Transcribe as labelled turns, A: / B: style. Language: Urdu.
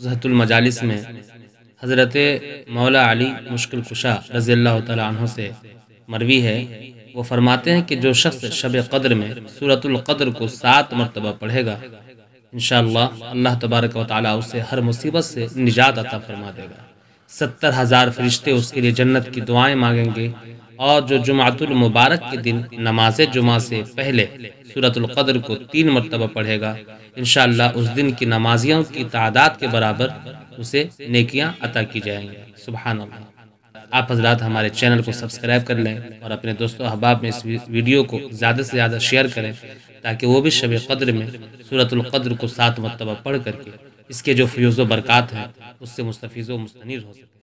A: زہت المجالس میں حضرت مولا علی مشکل کشا رضی اللہ تعالیٰ عنہ سے مروی ہے، وہ فرماتے ہیں کہ جو شخص شب قدر میں سورۃ القدر کو 7 مرتبہ پڑھے گا، انشاءاللہ اللہ تبارک و تعالیٰ اسے ہر مصیبت سے نجات عطا فرما دے گا۔ 70,000 فرشتے اس کے لیے جنت کی دعائیں مانگیں گے، اور جو جمعۃ المبارک کے دن نماز جمعہ سے پہلے سورۃ القدر کو 3 مرتبہ پڑھے گا، انشاءاللہ اس دن کی نمازیوں کی تعداد کے برابر اسے نیکیاں عطا کی جائیں گی۔ سبحان اللہ۔ آپ حضرات ہمارے چینل کو سبسکرائب کر لیں اور اپنے دوستوں احباب میں اس ویڈیو کو زیادہ سے زیادہ شیئر کریں، تاکہ وہ بھی شب قدر میں سورۃ القدر کو 7 مرتبہ پڑھ کر کے اس کے جو فیوز و برکات ہیں اس سے مستفیض و مستنیر ہو سکے۔